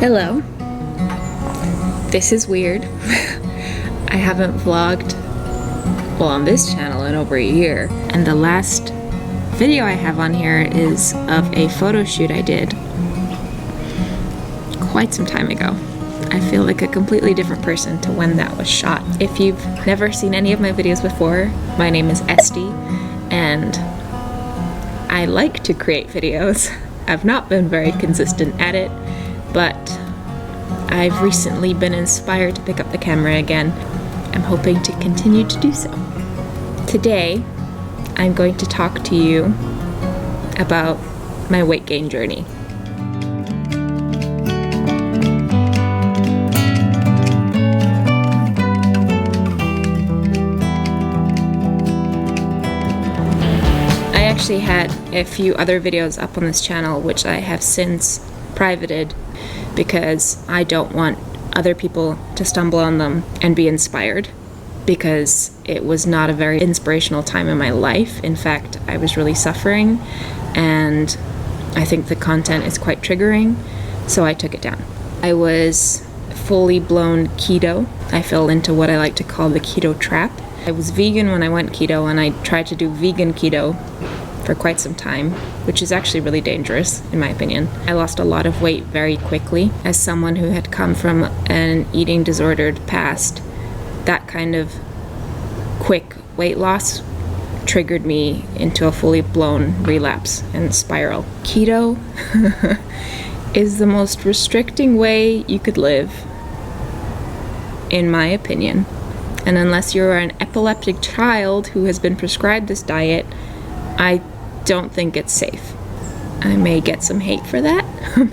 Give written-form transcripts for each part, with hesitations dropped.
Hello. This is weird. I haven't vlogged, well, on this channel in over a year. And the last video I have on here is of a photo shoot I did quite some time ago. I feel like a completely different person to when that was shot. If you've never seen any of my videos before, my name is Esty, and I like to create videos. I've not been very consistent at it, but I've recently been inspired to pick up the camera again. I'm hoping to continue to do so. Today, I'm going to talk to you about my weight gain journey. I actually had a few other videos up on this channel which I have since privated because I don't want other people to stumble on them and be inspired, because it was not a very inspirational time in my life. In fact, I was really suffering, and I think the content is quite triggering, so I took it down. I was fully blown keto. I fell into what I like to call the keto trap. I was vegan when I went keto, and I tried to do vegan keto for quite some time, which is actually really dangerous in my opinion. I lost a lot of weight very quickly. As someone who had come from an eating disordered past, that kind of quick weight loss triggered me into a fully blown relapse and spiral. Keto is the most restricting way you could live, in my opinion. And unless you're an epileptic child who has been prescribed this diet, I don't think it's safe. I may get some hate for that.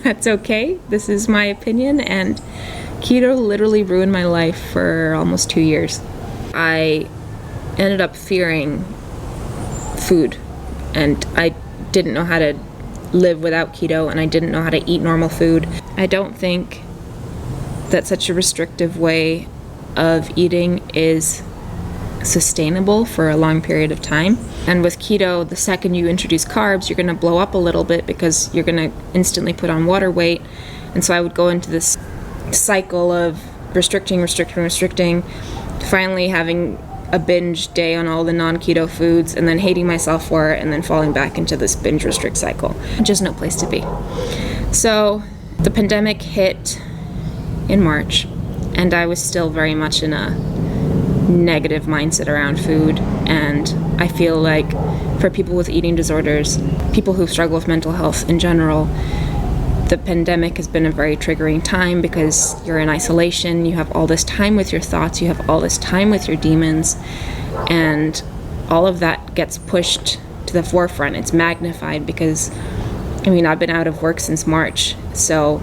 That's okay. This is my opinion, and keto literally ruined my life for almost 2 years. I ended up fearing food, and I didn't know how to live without keto, and I didn't know how to eat normal food. I don't think that such a restrictive way of eating is sustainable for a long period of time. And with keto, the second you introduce carbs, you're going to blow up a little bit because you're going to instantly put on water weight. And so I would go into this cycle of restricting, finally having a binge day on all the non-keto foods, and then hating myself for it, and then falling back into this binge restrict cycle. Just no place to be. So the pandemic hit in March, and I was still very much in a negative mindset around food. And I feel like for people with eating disorders, people who struggle with mental health in general, the pandemic has been a very triggering time because you're in isolation, you have all this time with your thoughts, you have all this time with your demons, and all of that gets pushed to the forefront. It's magnified because, I mean, I've been out of work since March, so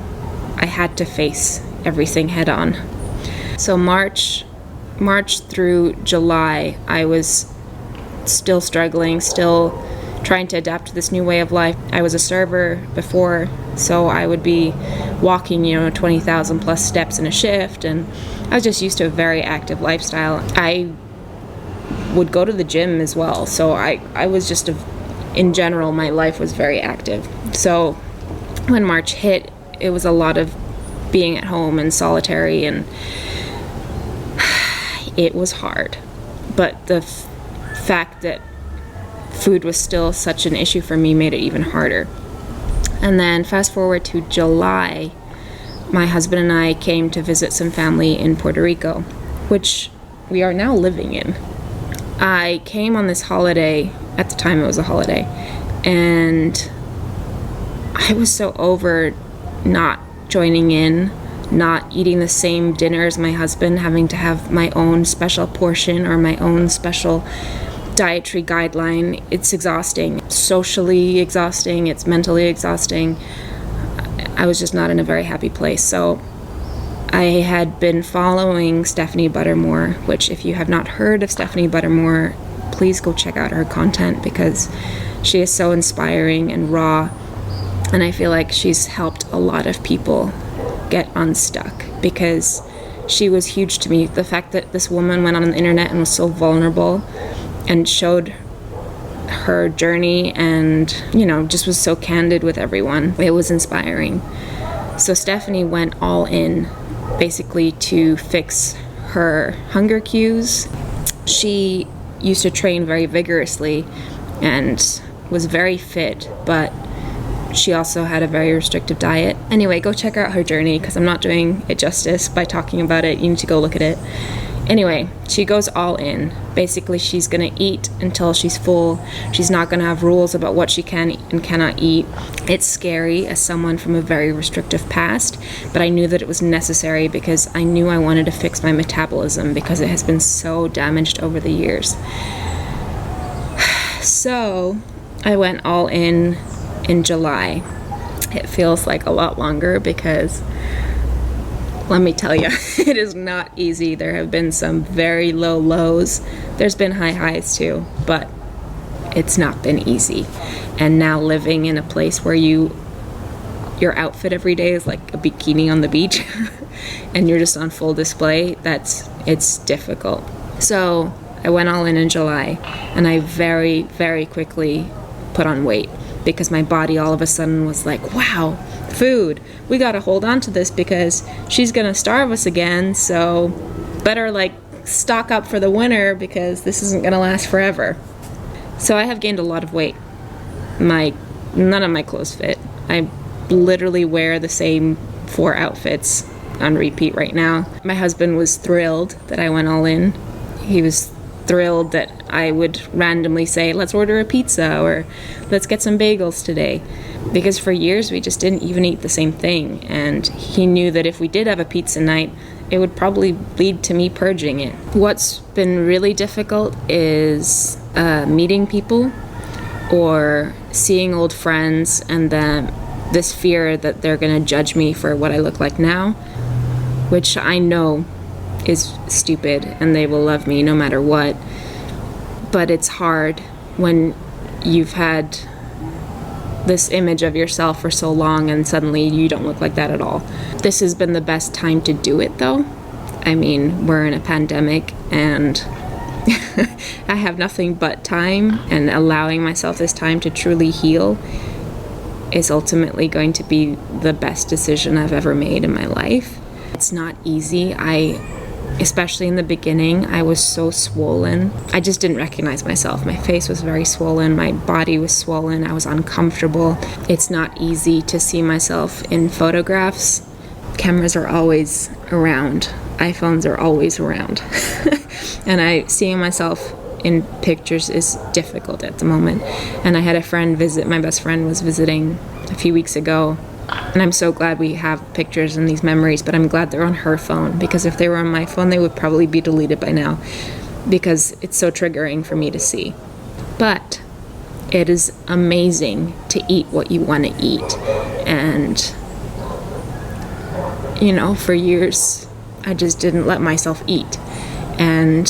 I had to face everything head on. So March through July, I was still struggling, still trying to adapt to this new way of life. I was a server before, so I would be walking, 20,000 plus steps in a shift, and I was just used to a very active lifestyle. I would go to the gym as well, so I was just, in general, my life was very active. So when March hit, it was a lot of being at home and solitary, and it was hard. But the fact that food was still such an issue for me made it even harder. And then fast forward to July, my husband and I came to visit some family in Puerto Rico, which we are now living in. I came on this holiday, at the time it was a holiday, and I was so over not joining in, not eating the same dinner as my husband, having to have my own special portion or my own special dietary guideline. It's exhausting. It's socially exhausting. It's mentally exhausting. I was just not in a very happy place. So I had been following Stephanie Buttermore, which if you have not heard of Stephanie Buttermore, please go check out her content because she is so inspiring and raw. And I feel like she's helped a lot of people get unstuck, because she was huge to me. The fact that this woman went on the internet and was so vulnerable and showed her journey and, just was so candid with everyone, it was inspiring. So Stephanie went all in basically to fix her hunger cues. She used to train very vigorously and was very fit, but she also had a very restrictive diet. Anyway, go check out her journey because I'm not doing it justice by talking about it. You need to go look at it. Anyway, she goes all in. Basically, she's gonna eat until she's full. She's not gonna have rules about what she can and cannot eat. It's scary as someone from a very restrictive past, but I knew that it was necessary because I knew I wanted to fix my metabolism because it has been so damaged over the years. So I went all in July. It feels like a lot longer because let me tell you, it is not easy. There have been some very low lows. There's been high highs too, but it's not been easy. And now living in a place where your outfit every day is like a bikini on the beach and you're just on full display, it's difficult. So I went all in July and I very, very quickly put on weight because my body all of a sudden was like, wow, food. We gotta hold on to this because she's gonna starve us again, so better like stock up for the winter because this isn't gonna last forever. So I have gained a lot of weight. None of my clothes fit. I literally wear the same 4 outfits on repeat right now. My husband was thrilled that I went all in. He was thrilled that I would randomly say, let's order a pizza or let's get some bagels today. Because for years we just didn't even eat the same thing. And he knew that if we did have a pizza night, it would probably lead to me purging it. What's been really difficult is meeting people or seeing old friends and then this fear that they're gonna judge me for what I look like now, which I know is stupid and they will love me no matter what. But it's hard when you've had this image of yourself for so long and suddenly you don't look like that at all. This has been the best time to do it though. I mean, we're in a pandemic and I have nothing but time, and allowing myself this time to truly heal is ultimately going to be the best decision I've ever made in my life. It's not easy. Especially in the beginning, I was so swollen. I just didn't recognize myself. My face was very swollen. My body was swollen. I was uncomfortable. It's not easy to see myself in photographs. Cameras are always around. iPhones are always around. And seeing myself in pictures is difficult at the moment. And I had a friend visit. My best friend was visiting a few weeks ago. And I'm so glad we have pictures and these memories, but I'm glad they're on her phone, because if they were on my phone, they would probably be deleted by now because it's so triggering for me to see. But it is amazing to eat what you want to eat. And, for years, I just didn't let myself eat. And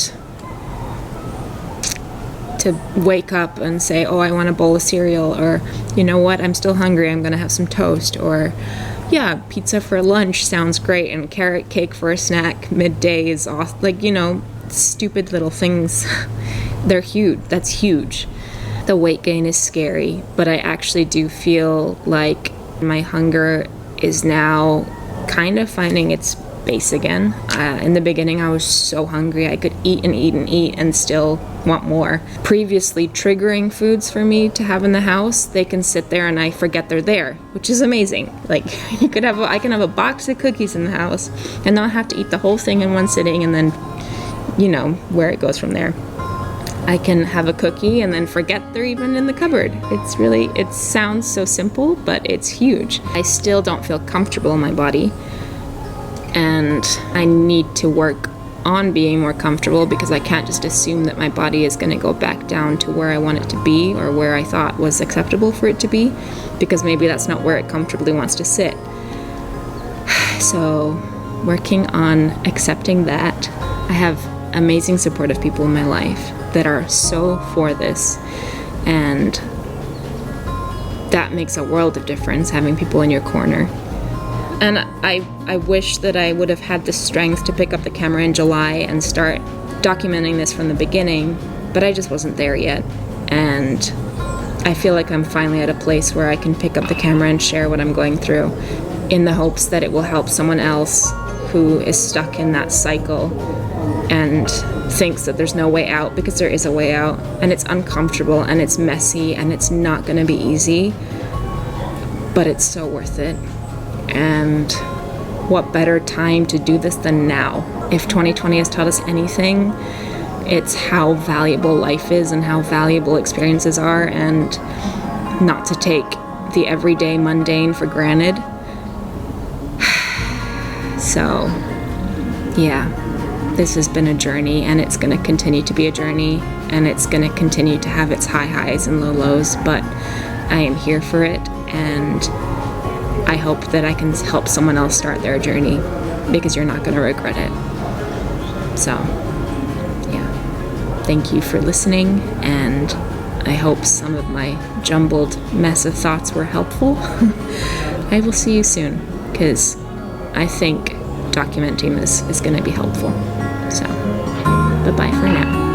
to wake up and say, oh, I want a bowl of cereal, or you know what, I'm still hungry, I'm gonna have some toast, or yeah, pizza for lunch sounds great, and carrot cake for a snack midday is awesome. Stupid little things. They're huge. That's huge. The weight gain is scary, but I actually do feel like my hunger is now kind of finding its base again. In the beginning, I was so hungry. I could eat and eat and eat and still want more. Previously triggering foods for me to have in the house, they can sit there and I forget they're there, which is amazing. Like I can have a box of cookies in the house and not have to eat the whole thing in one sitting, and then where it goes from there. I can have a cookie and then forget they're even in the cupboard. It sounds so simple, but it's huge. I still don't feel comfortable in my body. And I need to work on being more comfortable, because I can't just assume that my body is going to go back down to where I want it to be or where I thought was acceptable for it to be, because maybe that's not where it comfortably wants to sit. So working on accepting that. I have amazing supportive people in my life that are so for this, and that makes a world of difference, having people in your corner. And I wish that I would have had the strength to pick up the camera in July and start documenting this from the beginning, but I just wasn't there yet. And I feel like I'm finally at a place where I can pick up the camera and share what I'm going through. in the hopes that it will help someone else who is stuck in that cycle and thinks that there's no way out, because there is a way out, and it's uncomfortable and it's messy and it's not going to be easy, but it's so worth it. And what better time to do this than now? If 2020 has taught us anything, it's how valuable life is and how valuable experiences are, and not to take the everyday mundane for granted. So, yeah, this has been a journey, and it's going to continue to be a journey, and it's going to continue to have its high highs and low lows, but I am here for it, and I hope that I can help someone else start their journey, because you're not going to regret it. So, yeah, thank you for listening, and I hope some of my jumbled mess of thoughts were helpful. I will see you soon, because I think documenting this is going to be helpful. So, bye-bye for now.